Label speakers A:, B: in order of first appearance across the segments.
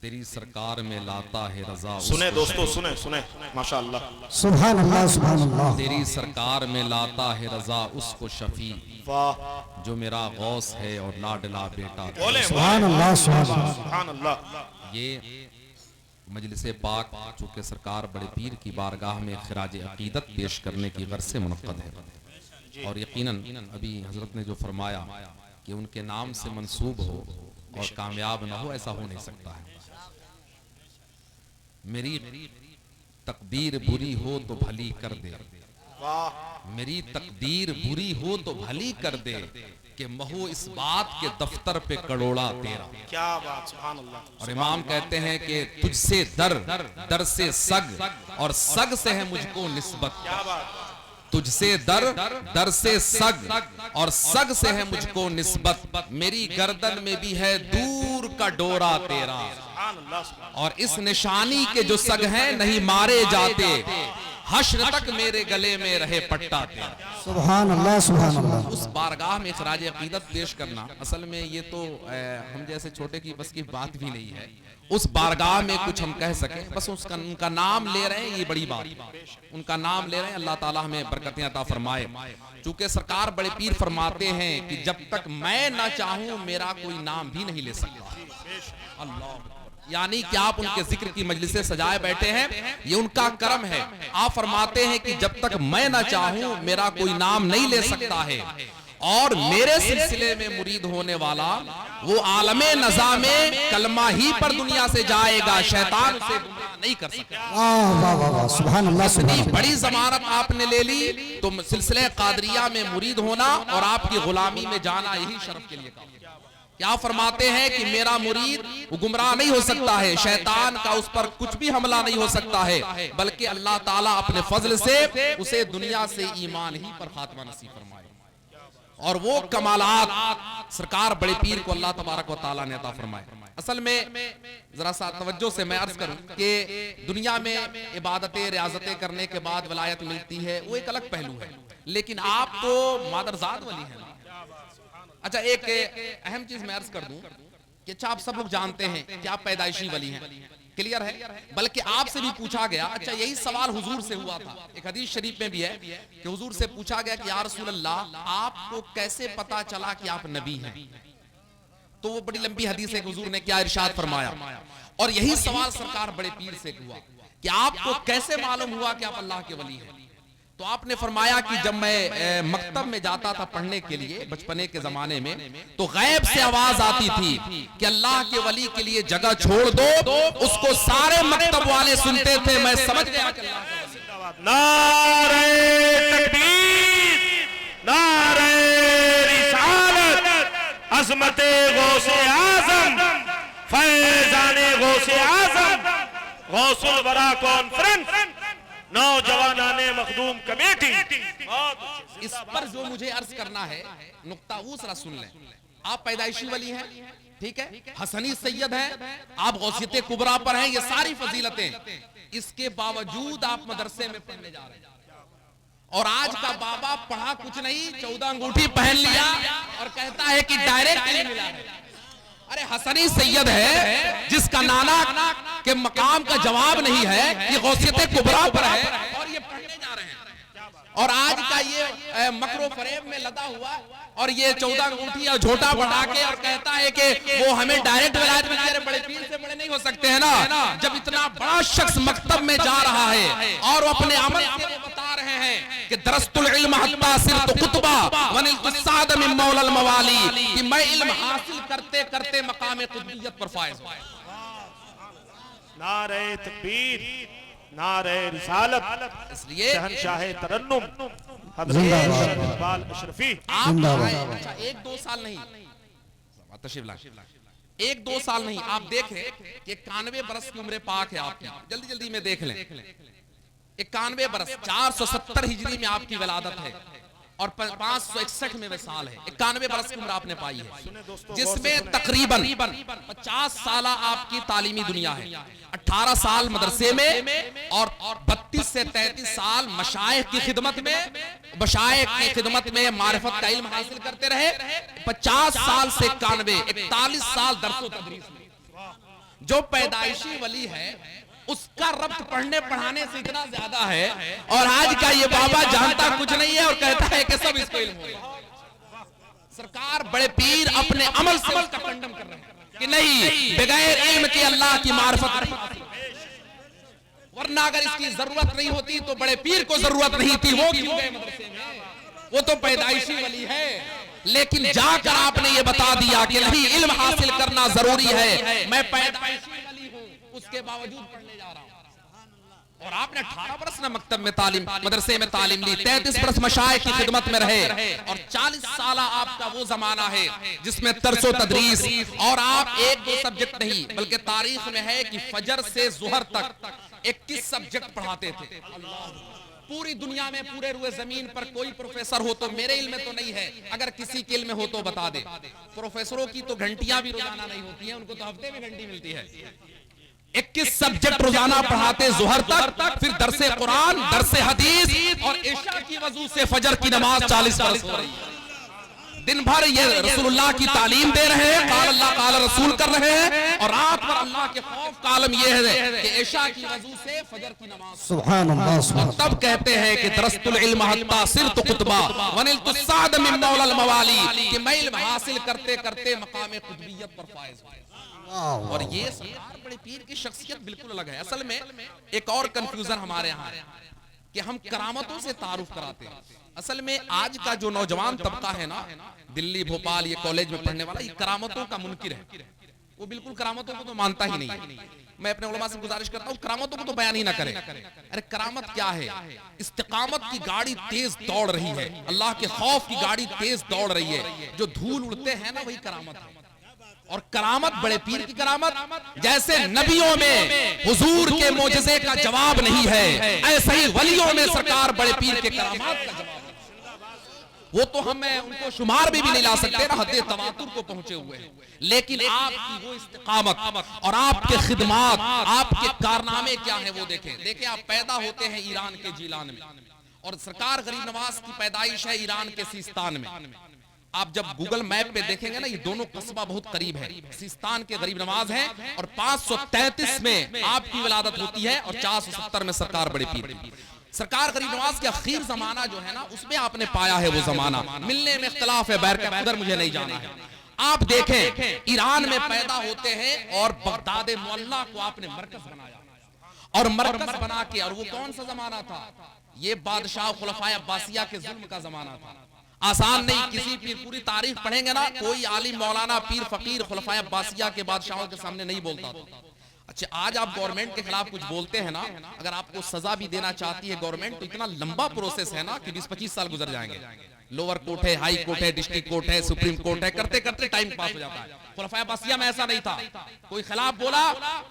A: तेरी सरकार में लाता है रजा।
B: सुने दोस्तों, सुने सुने माशाअल्लाह,
C: सुभान अल्लाह सुभान अल्लाह।
A: तेरी सरकार में लाता है रजा उसको शफी,
B: वाह,
A: जो मेरा गौस है और लाडला बेटा।
C: सुभान अल्लाह
B: सुभान अल्लाह।
A: ये मजलिस पाक चूँकि सरकार बड़े पीर की बारगाह में खिराज अकीदत पेश करने की गर्ज से मुनक्कद है, और यकीनन अभी हजरत ने जो फरमाया कि उनके नाम से मंसूब हो और कामयाब ना हो, ऐसा हो नहीं सकता है। मेरी तकदीर बुरी हो तो भली कर दे, मेरी तकदीर बुरी हो तो भली कर दे, कि महो इस बात के दफ्तर पे करोड़ा तेरा।
B: क्या बात, सुभान अल्लाह।
A: और इमाम कहते हैं कि तुझसे दर, दर से सग, और सग से है मुझको निस्बत।
B: क्या बात,
A: तुझसे दर, दर से सग, और सग से है मुझको निस्बत। मेरी गर्दन में भी है दूर का डोरा तेरा, और इस निशानी के जो सग हैं नहीं मारे जाते, हश्र तक मेरे गले में रहे पट्टा तेरा।
C: सुभान अल्लाह सुभान अल्लाह।
A: उस बारगाह में खराज अकीदत पेश करना, असल में ये तो हम जैसे छोटे की बस की बात भी नहीं है। उस बारगाह में कुछ हम कह सके, बस उसका उनका नाम ले रहे हैं, ये बड़ी बात। उनका नाम ले रहे हैं, अल्लाह ताला हमें बरकतें अता फरमाए। चूंकि सरकार बड़े पीर फरमाते हैं कि जब तक मैं ना चाहूं मेरा कोई नाम भी नहीं ले सकता। अल्लाह, यानी कि आप उनके जिक्र की मजलिसें सजाए बैठे हैं, ये उनका करम है। आप फरमाते हैं कि जब तक मैं ना चाहूं मेरा कोई नाम नहीं ले सकता है, और मेरे सिलसिले में मुरीद होने वाला वो आलमे नज़ा में कलमा ही पर दुनिया से जाएगा, शैतान उसे गुमराह नहीं कर सकेगा।
C: वाह वाह वाह, सुभान अल्लाह सुभान अल्लाह।
A: बड़ी जमानत आपने ले ली, तो सिलसिले कादरिया में मुरीद होना और आपकी गुलामी में जाना यही शर्फ के लिए काम। क्या फरमाते हैं कि मेरा मुरीद वो गुमराह नहीं हो सकता है, शैतान का उस पर कुछ भी हमला नहीं हो सकता है, बल्कि अल्लाह ताला अपने फजल से उसे दुनिया से ईमान ही पर खात्मा नसीब फरमाए। और वो कमालात सरकार बड़े पीर को अल्लाह तबारक व तआला ने अता फरमाए। असल में जरा सा तवज्जो से मैं अर्ज करूं कि दुनिया में इबादतें रियाजतें करने के बाद वलायत मिलती है, वो एक अलग पहलू है, लेकिन आप तो मादरजाद वली हैं। अच्छा, एक अहम चीज मैं अर्ज कर दूं कि अच्छा, आप सब लोग जानते हैं कि आप पैदाइशी वली हैं, क्लियर है, बल्कि आपसे भी पूछा गया। अच्छा, यही सवाल हुजूर से हुआ था, एक हदीस शरीफ में भी है कि हुजूर से पूछा गया कि या रसूल अल्लाह, आपको कैसे पता चला कि आप नबी हैं? तो वो बड़ी लंबी हदीस है कि हुजूर ने क्या इरशाद फरमाया, और यही सवाल सरकार बड़े पीर से हुआ कि आपको कैसे मालूम हुआ कि आप अल्लाह के वली हैं? तो आपने फरमाया कि जब मैं मकतब में जाता था पढ़ने के लिए बचपने के जमाने में, तो गैब से आवाज आती थी कि अल्लाह के वली के लिए जगह छोड़ दो। उसको सारे मकतब वाले सुनते थे, मैं समझ गया कि
B: नारे तकबीर, नारे रिसालत, अज़मते गौसे आज़म, फैज़ाने गौसे आज़म, गौसुल वरा कॉन्फ्रेंस, नौजवानाने मखदूम कमेटी।
A: इस पर जो मुझे अर्ज करना है नुक्ता वो जरा सुन लें। आप पैदाइशी वली हैं, ठीक है, हसनी सैयद हैं, आप गौसियत कुबरा पर हैं, ये सारी फजीलतें, इसके बावजूद आप मदरसे में पढ़ने जा रहे हैं। और आज का बाबा पढ़ा कुछ नहीं, 14 अंगूठी पहन लिया और कहता है कि डायरेक्ट इल्म मिला है। अरे हसनी सैयद है जिसका नाना के मकाम का जवाब नहीं है, ये गौसियत कुबरा पर है और ये पढ़ने जा रहे हैं। और आज का ये मकरो फरेब में लदा हुआ और ये 14 अंगूठी और झोटा बढ़ा के और कहता है कि वो हमें डायरेक्ट विलायत मिल जाए, बड़े पीर से बड़े नहीं हो सकते हैं ना। जब इतना बड़ा शख्स मकतब में जा रहा है और वो अपने अमल से बता रहे हैं कि दरस्तुल इल्म हत्ता सिरतु कुतबा वनिलतु साद मिन मौलल मवाली, कि मैं इल्म हासिल करते करते मकाम कुतबियत पर फायज हुआ।
B: नारे तकबीर, नारे रिसालत,
A: इसलिए
B: शहंशाह तरन्नुम हज़रत इकबाल अशरफी।
A: अच्छा, 1-2 साल नहीं, तशरीफ लाएं, 1-2 साल नहीं, आप देखें कि 91 बरस की उम्र पाक है आपकी, जल्दी जल्दी में देख लें, 91 बरस, 470 हिजरी में आपकी विलादत है और 561 में विसाल है। 91 बरस की उम्र आपने पाई है, जिसमें तकरीबन 50 साल आपकी तालीमी दुनिया है, 18 साल मदरसे में और 32 से 33 साल मशाइख की खिदमत में, मशाइख की खिदमत में मारिफत का इल्म हासिल करते रहे। 50 साल से 91, 41 साल दर्स व तदरीस में। जो पैदाइशी वली है उसका रब्त पढ़ने पढ़ाने से इतना ज्यादा है, और आज का ये बाबा जानता कुछ नहीं है और कहता है कि सब इसको इल्म होगा। सरकार बड़े पीर अपने अमल से इसका खंडन कर रहे हैं कि नहीं, बगैर इल्म के अल्लाह की मार्फत, वरना अगर इसकी जरूरत नहीं होती तो बड़े पीर को जरूरत नहीं थी, वो क्यों गए मदरसे में? वो तो पैदाइशी वली है, लेकिन जाकर आपने ये बता दिया कि नहीं, इल्म हासिल करना जरूरी है। मैं पैदाइशी वली हूं, उसके बावजूद पढ़ने जा रहा हूं। और आपने 18 बरस ना मकतब में तालीम, मदरसे में तालीम ली, 33 बरस मशाइख की खिदमत में रहे, और 40 साल आपका वो जमाना है जिसमें तरसो तदरीस, और आप एक दो सब्जेक्ट नहीं बल्कि तारीख में है कि फजर से जुहर तक 21 सब्जेक्ट पढ़ाते थे। पूरी दुनिया में पूरे रुए जमीन पर कोई प्रोफेसर हो तो, मेरे इल्म में तो नहीं है, अगर किसी के इल्म में हो तो बता दे, प्रोफेसरों की तो घंटियां भी रोजाना नहीं होती हैं, उनको तो हफ्ते में घंटी मिलती है। 21 सब्जेक्ट रोजाना पढ़ाते जुहर तक, फिर दरसे कुरान, दरसे हदीस, और इशा की वजू से फजर की नमाज 40 बरस हो रही है। दिन भर ये रसूलुल्लाह की तालीम दे रहे हैं, काल अल्लाह काल रसूल कर रहे हैं, और रात भर अल्लाह के खौफ का आलम ये है कि इशा की वजू से फजर की नमाज।
C: सुभान अल्लाह, सुभान
A: और तब कहते हैं कि दरस्तुल इल्म हत्ता सिरतु कुतबा वनिलतु साद मिन मौलाल मवाली, कि मैं इल्म हासिल करते करते मकाम कुतबियत पर फाइज हुआ। और ये सरकार बड़े पीर की शख्सियत बिल्कुल अलग है। असल में एक और कंफ्यूजन हमारे यहाँ है कि हम करामतों से तारुफ कराते हैं। असल में आज का जो नौजवान तबका है ना, दिल्ली भोपाल ये कॉलेज में पढ़ने वाला, ये करामतों का मुनकिर है, वो बिल्कुल करामतों को तो मानता ही नहीं। मैं अपने उलमा से गुजारिश करता हूँ, करामतों को तो बयान ही ना करें। अरे करामत क्या है? इस्तिकामत की गाड़ी तेज दौड़ रही है, अल्लाह के खौफ की गाड़ी तेज दौड़ रही है, जो धूल उड़ते हैं ना वही करामत है। और करामत बड़े पीर की करामत, जैसे नबियों में हुजूर के मोजज़े का जवाब नहीं है, ऐसे ही वलियों में सरकार बड़े पीर के करामात का जवाब है। वो तो हमें उनको शुमार भी नहीं ला सकते ना, हद्दे तवातुर को पहुंचे हुए हैं, लेकिन आपकी वो इस्तिकामत और आपके खिदमात, आपके कारनामे क्या है वो देखें। देखिए, आप पैदा होते हैं ईरान के जीलान में, और सरकार गरीब नवाज की पैदाइश है ईरान के सिस्तान में। आप जब गूगल मैप पे देखेंगे ना, ये दोनों कस्बा बहुत करीब है। सिस्तान के गरीब नवाज है, और 533 में आपकी विलादत होती है, और 470 में सरकार बड़े पीर की। सरकार गरीब नवाज के आखिर जमाना जो है ना, उसमें आपने पाया है वो जमाना, मिलने में इख्तिलाफ है, बैर का उधर मुझे नहीं जाना है। आप देखें, ईरान में पैदा होते हैं, और बगदाद मुअल्ला को आपने मरकज बनाया, और मरकज बना के, और वो कौन सा जमाना था? ये बादशाह खुलफाए अब्बासिया के जुल्म का जमाना था। आसान नहीं, किसी पीर, पूरी तारीख पढ़ेंगे ना, कोई आलिम मौलाना पीर फकीर खुलफाए अब्बासिया के बादशाहों के सामने नहीं बोलता था। अच्छा, आज आप गवर्नमेंट के खिलाफ कुछ बोलते हैं ना, अगर आपको सजा भी देना चाहती है गवर्नमेंट, तो इतना लंबा प्रोसेस है ना कि 20-25 साल गुजर जाएंगे। लोअर कोर्ट है, हाई कोर्ट है, डिस्ट्रिक्ट कोर्ट है, सुप्रीम कोर्ट है, करते करते टाइम पास हो जाता है। खुलफाए अब्बासिया में ऐसा नहीं था, कोई खिलाफ बोला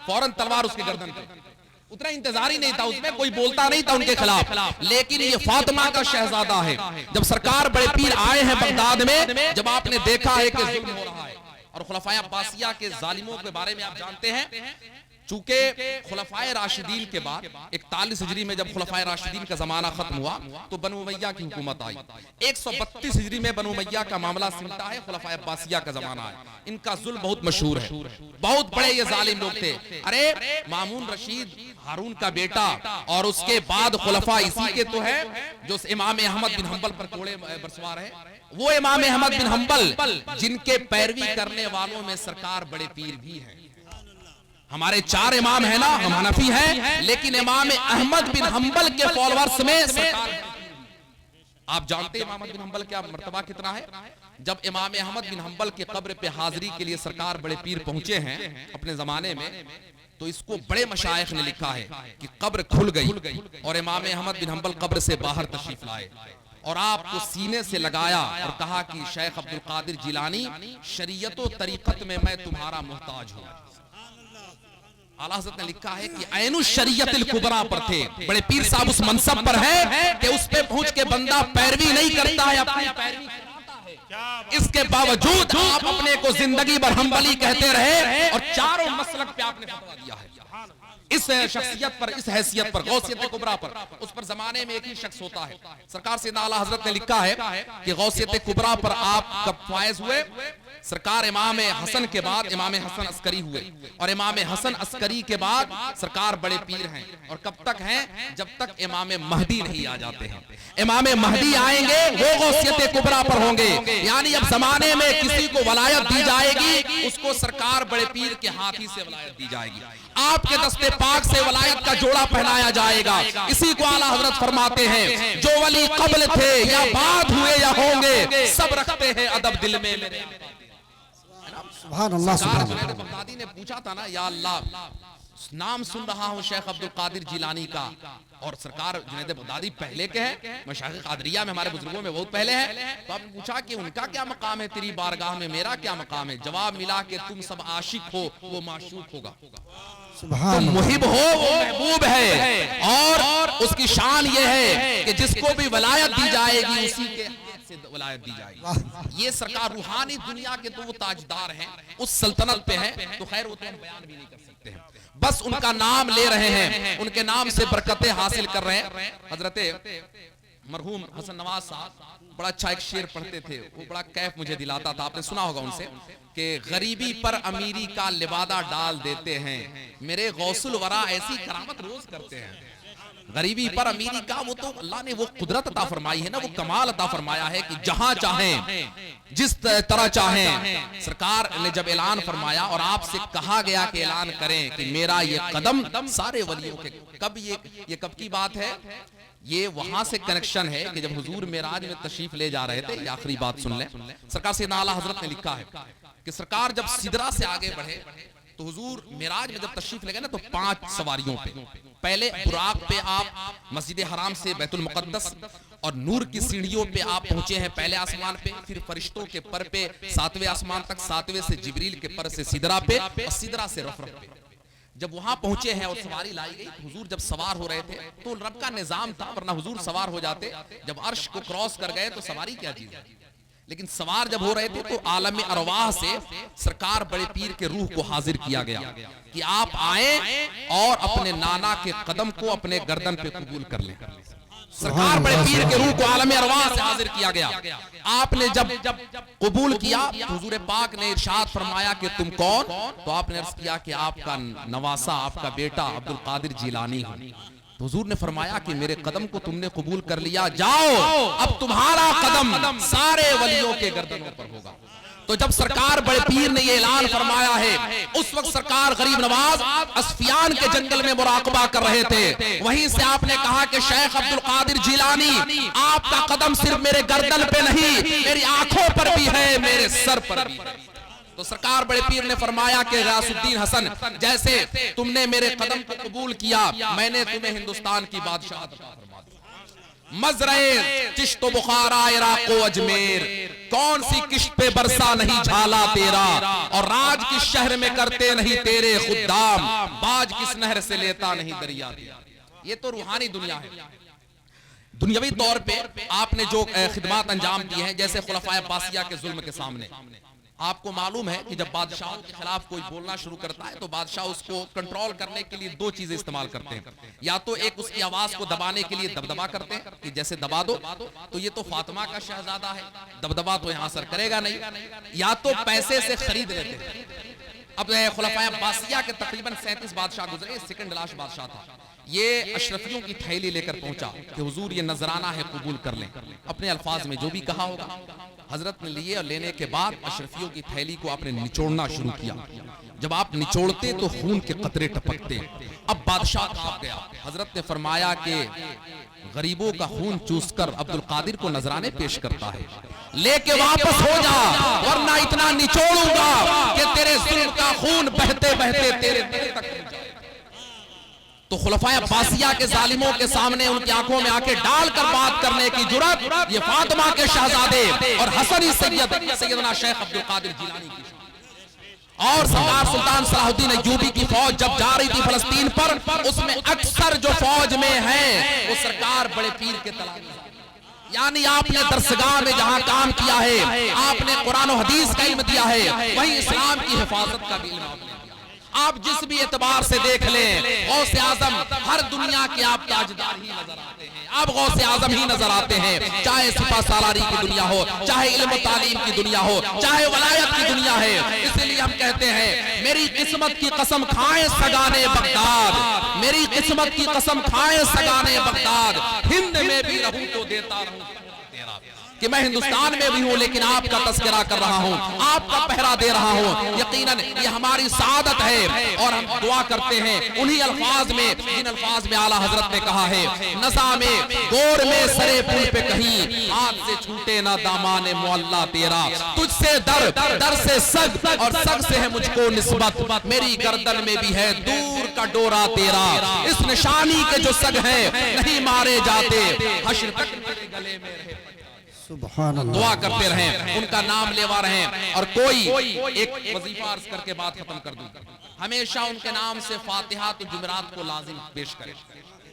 A: फौरन तलवार उसके गर्दन पे, उतना इंतजार ही नहीं था, उसमें कोई बोलता नहीं था उनके खिलाफ। लेकिन ये फातिमा का शहजादा है, जब सरकार बड़े पीर आए हैं बगदाद में, जब आपने देखा है कि जुल्म हो रहा है, और खुलफाए अब्बासिया के जालिमों के बारे में आप जानते हैं, चूंकि खुलफाए राशिदीन के बाद 41 हिजरी में जब खुलफाए राशिदीन का जमाना खत्म हुआ, तो बनु उमय्या की हुकूमत आई। 132 हिजरी में बनु उमय्या का मामला सिमटा है, खुलफाए अब्बासिया का जमाना है। इनका जुल्म बहुत मशहूर है, बहुत बड़े ये जालिम लोग थे। अरे मामून रशीद हारून का बेटा, और उसके बाद खुलफा इसी के तो है जो इमाम अहमद बिन हंबल पर कोड़े बरसवार है, वो इमाम अहमद बिन हंबल जिनके पैरवी करने वालों में सरकार बड़े पीर भी हैं। हमारे 4 इमाम है ना, हम हनफी हैं, लेकिन इमाम अहमद बिन हंबल के फॉलोअर्स में सरकार। आप जानते हैं इमाम अहमद बिन हंबल क्या मर्तबा कितना है? जब इमाम अहमद बिन हंबल के कब्र पे हाजिरी के लिए सरकार बड़े पीर पहुंचे हैं अपने जमाने में, तो इसको बड़े मशाइख ने लिखा है कि कब्र खुल गई, और इमाम अहमद बिन हंबल कब्र से बाहर तशरीफ लाए, और आपको सीने से लगाया और कहा कि शेख अब्दुल कादिर जिलानी, शरीयत व तरीकत में मैं तुम्हारा मोहताज हूं। आला हज़रत ने लिखा है कि ऐनु शरीयतिल कुबरा पर थे, बड़े पीर साहब उस मनसब पर है कि उस पे पहुंच के बंदा पैरवी नहीं करता है, अपनी पैरवी कराता है। क्या इसके बावजूद आप अपने को जिंदगी भर हम्बली कहते रहे और चारों मसलक पे आपने फतवा दिया है। इस शख्सियत पर, इस हैसियत पर, गौसियत कुबरा पर, उस पर जमाने में एक ही शख्स होता है। सरकार से आला हजरत ने लिखा है कि गौसियत कुबरा पर आप कब फायज हुए? सरकार इमाम हसन के बाद इमाम हसन अस्करी हुए और इमाम हसन अस्करी के बाद सरकार बड़े पीर हैं। और कब तक हैं? जब तक इमाम महदी नहीं आ जाते हैं। इमाम महदी आएंगे वो गौसियत कुबरा पर होंगे। यानी अब जमाने में किसी को वलायत दी जाएगी, उसको सरकार बड़े पीर के हाथ ही से वलायत दी जाएगी। आपके दस्ते पाक से वलायत का जोड़ा पहनाया जाएगा। इसी को आला हजरत फरमाते हैं, जो वली कब्ल थे या बाद हुए या होंगे, सब रखते हैं अदब दिल में।
C: सुभान अल्लाह, सुभान अल्लाह।
A: जुनैद बगदादी ने पूछा था ना, या अल्लाह, नाम सुन रहा हूं शेख अब्दुल कादिर जिलानी का, और सरकार जुनैद बगदादी पहले के हैं, मशाइख कादरिया में हमारे बुजुर्गों में बहुत पहले हैं। तो आपने पूछा कि उनका क्या मकाम है तेरी बारगाह में, मेरा क्या मकाम है? जवाब मिला कि तुम सब आशिक हो, वो माशूक होगा। तुम मुहिब हो, वो महबूब है। और उसकी शान ये है कि जिसको भी वलायत दी जाएगी उसी के से वलायत दी जाएगी। ये सरकार रूहानी दुनिया के तो वो ताजदार हैं, उस सल्तनत पे हैं, तो खैर वो तो हम बयान भी नहीं कर सकते हैं। बस उनका नाम ले रहे हैं, उनके नाम से बरकतें हासिल कर रहे हैं। हजरत मरहूम हसन नवाज साहब बड़ा अच्छा एक शेर पढ़ते थे, वो बड़ा कैफ मुझे दिलाता था। आपने सुना होगा उनसे कि गरीबी पर अमीरी का लिबादा डाल देते हैं, मेरे गौसुल वरा ऐसी करामत रोज करते हैं। गरीबी पर अमीरी का वो तो अल्लाह ने वो कुदरत अता फरमाई है ना, वो कमाल अता फरमाया है कि जहां चाहें, जिस तरह चाहें। सरकार ने जब ऐलान फरमाया और आपसे कहा गया कि ऐलान करें कि मेरा ये कदम सारे वलियों के, कब ये कब की बात है? ये वहां से कनेक्शन है कि जब हुजूर मेराज में तशरीफ ले जा रहे थे। ये आखिरी बात सुन लें, सरकार से आला हजरत ने लिखा है कि सरकार जब सिदरा से आगे बढ़े तो हुजूर मेराज में जब तशरीफ ले गए ना, तो 5 सवारियों पे, पहले बुराक पे आप मस्जिद हराम से बैतुल मुकद्दस और नूर की सीढ़ियों पे आप पहुंचे हैं पहले आसमान पे, फिर फरिश्तों के पर पे 7वें आसमान तक, 7वें से जिब्रील के पर से सिदरा पे, और सिदरा से रफ़रफ़ पे। जब वहां पहुंचे हैं और सवारी लाई गई, हुजूर जब सवार हो रहे थे तो रब का निजाम था, वरना हुजूर सवार हो जाते। जब अर्श को क्रॉस कर गए तो सवारी क्या चीज है, लेकिन सवार जब हो रहे थे तो आलम अरवाह से सरकार बड़े पीर के रूह को हाजिर किया गया कि आप आए और अपने नाना के कदम को अपने गर्दन पे कबूल कर लें। सरकार बड़े पीर के रूह को आलम अरवाह से हाजिर किया गया। आपने जब कबूल किया तो हुजूर पाक ने इरशाद फरमाया कि तुम कौन? तो आपने अर्ज किया कि आपका नवासा, आपका बेटा अब्दुल कादिर जिलानी हूं। तो हुजूर ने फरमाया कि मेरे कदम को तुमने कबूल कर लिया, जाओ अब तुम्हारा कदम सारे वलियों के गर्दनों पर होगा। तो जब सरकार बड़े पीर ने ये ऐलान फरमाया है, उस वक्त सरकार गरीब नवाज अस्फियान के जंगल में मुराकबा कर रहे थे। वहीं से आपने कहा कि शेख अब्दुल कादिर जिलानी, आपका कदम सिर्फ मेरे गर्दन पे नहीं, मेरी आंखों पर भी है, मेरे सर पर भी है। तो सरकार बड़े पीर ने फरमाया कि गयासुद्दीन हसन, जैसे तुमने मेरे कदम को कबूल किया, मैंने तुम्हें हिंदुस्तान की बादशाहत फरमा दी। मजरे चिश्तो बुखारा इराको अजमेर, कौन सी किश्त पे बरसा नहीं झाला तेरा, और राज किस शहर में करते नहीं तेरे खुद्दाम, बाज किस नहर से लेता नहीं दरिया। ये तो रूहानी दुनिया है। दुनियावी तौर पे आपने जो खिदमत अंजाम दी हैं, जैसे खुलफाए अब्बासिया के जुल्म के सामने, आपको मालूम है कि जब बादशाहों के खिलाफ कोई बोलना शुरू करता है तो बादशाह उसको कंट्रोल करने के लिए 2 चीजें इस्तेमाल करते हैं। या तो एक उसकी आवाज को दबाने के लिए दबदबा करते हैं कि जैसे दबा दो, तो ये तो फातिमा का शहजादा है, दबदबा तो यहां असर करेगा नहीं। या तो पैसे से खरीद लेते हैं। अब खुलफाए अब्बासिया के तकरीबन 37 बादशाह गुजरे, सेकंड लास्ट बादशाह था। ये अशरफियों की थैली लेकर पहुंचा कि हुजूर ये नजराना है, कबूल कर लें। अपने अल्फाज में जो भी कहा होगा हजरत ने लिए, और लेने के बाद अशरफियों की थैली को आपने निचोड़ना शुरू किया। जब आप निचोड़ते तो खून के कतरे टपकते। अब बादशाह कांप गया। हजरत ने फरमाया कि गरीबों का खून चूसकर अब्दुल कादिर को नजराने पेश करता है, लेके वापस हो जा, वरना इतना निचोड़ूंगा कि तेरे जुल्म का खून बहते बहते तेरे दिल तक पहुंच जाए। तो खुलफाए अब्बासिया के जालिमों के सामने उनकी आंखों में आंखें डालकर बात करने की जुर्रत ये फातिमा के शहजादे और हसनी सैयदना शेख अब्दुल कादिर जिलानी की। और सरदार सुल्तान सलाहुद्दीन अय्यूबी की फौज जब जा रही थी फलस्तीन पर, उसमें अक्सर जो फौज में है वो सरकार बड़े पीर के तलाश। यानी आपने दरसगाह में जहां काम किया है, आपने कुरान और हदीस का इल्म दिया है, वहीं इस्लाम की हिफाजत का भी इल्म आपने दिया। आप जिस भी एतबार से देख लें, गौसे आजम हर दुनिया के आप ताजदार ही नजर आते हैं, आप गौसे आजम ही नजर आते हैं। चाहे सिपा सालारी की दुनिया हो, चाहे इल्म तालीम की दुनिया हो, चाहे वलायत की दुनिया है। इसलिए हम कहते हैं मेरी किस्मत की कसम खाए सगाने बगदाद, मेरी किस्मत की कसम खाए सगाने बगदाद, हिंद में भी रहूं तो देता रहूं तेरा, कि मैं हिंदुस्तान में भी हूं लेकिन आपका तस्करा कर रहा हूं, आपका पहरा दे रहा हूं। यकीनन ये हमारी सादत है और हम दुआ करते हैं उन्हीं अल्फाज में जिन अल्फाज में आला हजरत ने कहा है, नज़ा में गोर में सरे पुल पे कहीं हाथ से छूटे ना दामाने मुअल्ला तेरा, तुझसे दर दर से सग और सग से है मुझको निस्बत, मेरी गर्दन में भी है दूर का डोरा तेरा, इस निशानी के जो सग है नहीं मारे जाते, हश्र तक मेरे गले में रहे।
C: सुभान अल्लाह।
A: दुआ करते रहें, उनका नाम लेवा रहें। और कोई एक वजीफा अर्ज करके बात खत्म कर दूं, हमेशा उनके नाम से फातिहा तो जुमेरात को लाजिम पेश करें,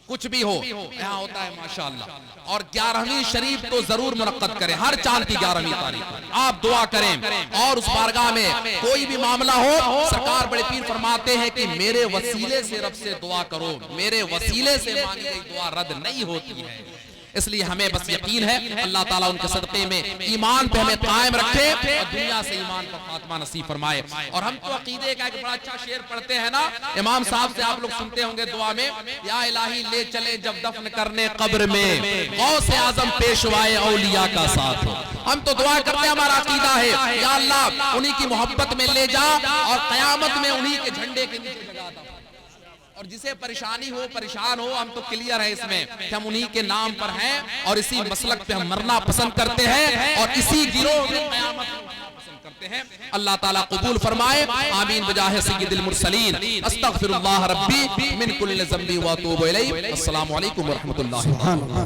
A: कुछ भी हो यहाँ होता है माशाअल्लाह। और 11वीं शरीफ तो जरूर मुनक्कद करें, हर चांद की 11वीं तारीख आप दुआ करें। और उस बारगाह में कोई भी मामला हो, सरकार बड़े पीर फरमाते हैं कि मेरे वसीले से रब से दुआ करो, मेरे वसीले से मांगी गई दुआ रद्द नहीं होती है। इसलिए हमें बस यकीन है अल्लाह ताला उनके सदक़े में ईमान पे हमें कायम रखे और दुनिया से ईमान पर खात्मा नसीब फरमाए। और हम तो अकीदे का एक बड़ा अच्छा शेर पढ़ते हैं ना, इमाम साहब से आप लोग सुनते होंगे दुआ में, या इलाही ले चले जब दफन करने कब्र में, गौसे आजम पेशवाए औलिया का साथ हो। हम तो दुआ करते हैं, हमारा अकीदा है या अल्लाह उन्हीं की मोहब्बत में ले जा और कयामत में उन्हीं के झंडे के नीचे जगा दो। और जिसे परेशानी हो, परेशान हो, हम तो क्लियर है इसमें कि हम उन्हीं के नाम पर हैं और इसी मसलक पे हम मरना पसंद करते हैं और इसी गिरोह में क़यामत पसंद करते हैं। अल्लाह ताला कबूल फरमाए, आमीन बजाहे सय्यिदिल मुरसलीन। अस्तगफिरुल्लाह रब्बी मिन कुल्लि ज़ंबी व अतूबु इलैहि। अस्सलामु अलैकुम व रहमतुल्लाहि।